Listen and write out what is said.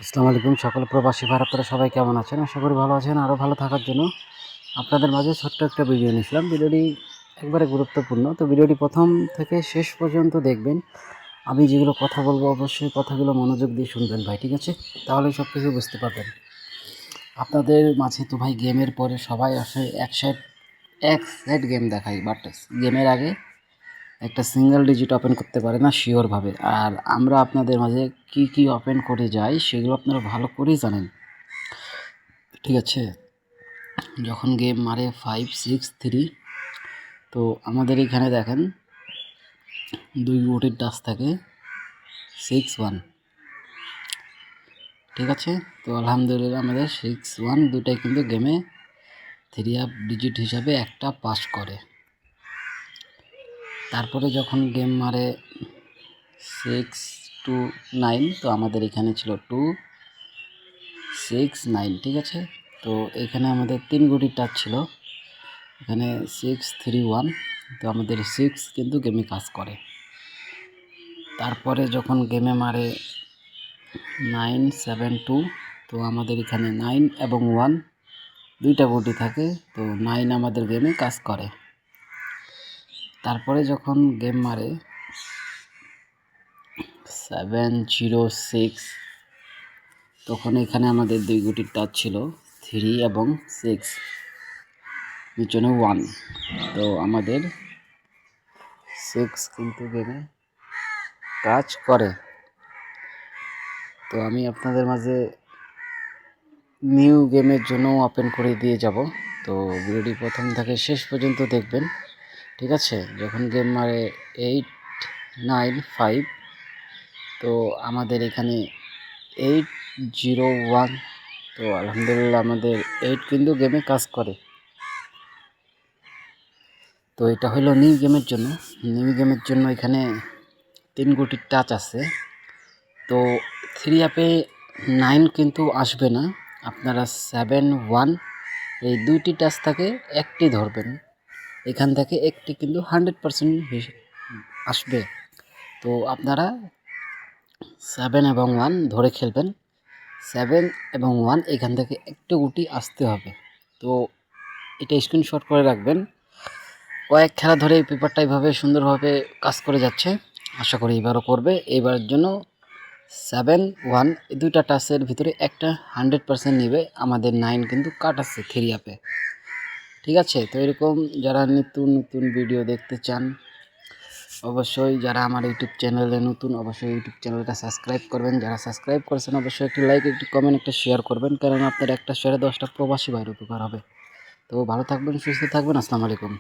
আসসালামু আলাইকুম সকল প্রবাসী ভারতের সবাই কেমন আছেন? আশা করি ভালো আছেন। আরও ভালো থাকার জন্য আপনাদের মাঝে ছোট্ট একটা ভিডিও নিয়েছিলাম। ভিডিওটি একবারে গুরুত্বপূর্ণ, তো ভিডিওটি প্রথম থেকে শেষ পর্যন্ত দেখবেন। আমি যেগুলো কথা বলবো অবশ্যই কথাগুলো মনোযোগ দিয়ে শুনবেন ভাই, ঠিক আছে? তাহলে সব কিছু বুঝতে পারবেন। আপনাদের মাঝে তো ভাই গেমের পরে সবাই আসে এক সেট গেম দেখাই, বাট গেমের আগে একটা সিঙ্গেল ডিজিট ওপেন করতে পারে না শিওরভাবে। আর আমরা আপনাদের মাঝে কি ওপেন করে যাই সেগুলো আপনারা ভালো করেই জানেন, ঠিক আছে? যখন গেম মারে 5 6 3, তো আমাদের এখানে দেখেন 2 গুটির টাচ থাকে 6 1, ঠিক আছে? তো আলহামদুলিল্লাহ আমাদের 6 1 দুটাই কিন্তু গেমে 3 আপ ডিজিট হিসাবে একটা পাস করে। তারপরে যখন গেম মারে 6 2 9, তো আমাদের এখানে ছিল 2 6 9, ঠিক আছে? তো এখানে আমাদের 3 গুটির টাচ ছিল, এখানে 6 3 1, তো আমাদের 6 কিন্তু গেমে কাজ করে। তারপরে যখন গেমে মারে 9 7 2, তো আমাদের এখানে 9 এবং 1 দুইটা গুটি থাকে, তো 9 আমাদের গেমে কাজ করে। তারপরে যখন গেম মারে 7 0 6, তখন এখানে আমাদের 2 গুটির টাচ ছিল 3 এবং 6, পিছনে 1, তো আমাদের 6 কিন্তু গেমে কাজ করে। তো আমি আপনাদের মাঝে নিউ গেমের জন্য ওপেন করে দিয়ে যাব, তো ভিডিওটি প্রথম থেকে শেষ পর্যন্ত দেখবেন, ঠিক আছে? যখন গেম মারে 8 9 5, তো আমাদের এখানে 8 0 1, তো আলহামদুলিল্লাহ আমাদের 8 কিন্তু গেমে কাজ করে। তো এটা হলো নিউ গেমের জন্য এখানে 3 গুটির টাচ আছে। তো 3 অ্যাপে 9 কিন্তু আসবে না, আপনারা 7 1 এই দুইটি টাচ থাকে একটি ধরবেন, এখান থেকে একটি কিন্তু 100% আসবে। তো আপনারা 7 এবং 1 ধরে খেলবেন। 7 এবং 1 এখান থেকে একটু গুটি আসতে হবে। তো এটা স্ক্রিনশট করে রাখবেন। কয়েক খেলা ধরে এই পেপারটা এইভাবে সুন্দরভাবে কাজ করে যাচ্ছে, আশা করি এবারও করবে। এবারের জন্য 7 1 এই দুইটা টাচের ভিতরে একটা 100% নেবে। আমাদের 9 কিন্তু কাট আছে 3 অ্যাপে, ঠিক আছে? তো এরকম যারা নতুন ভিডিও দেখতে চান, অবশ্যই যারা আমার ইউটিউব চ্যানেলে নতুন অবশ্যই ইউটিউব চ্যানেলটা সাবস্ক্রাইব করবেন। যারা সাবস্ক্রাইব করেছেন অবশ্যই একটি লাইক, একটি কমেন্ট, একটা শেয়ার করবেন, কারণ আপনার একটা শেয়ারে 10টা প্রবাসী ভাইয়ের উপকার হবে। তো ভালো থাকবেন, সুস্থ থাকবেন। আসসালামু আলাইকুম।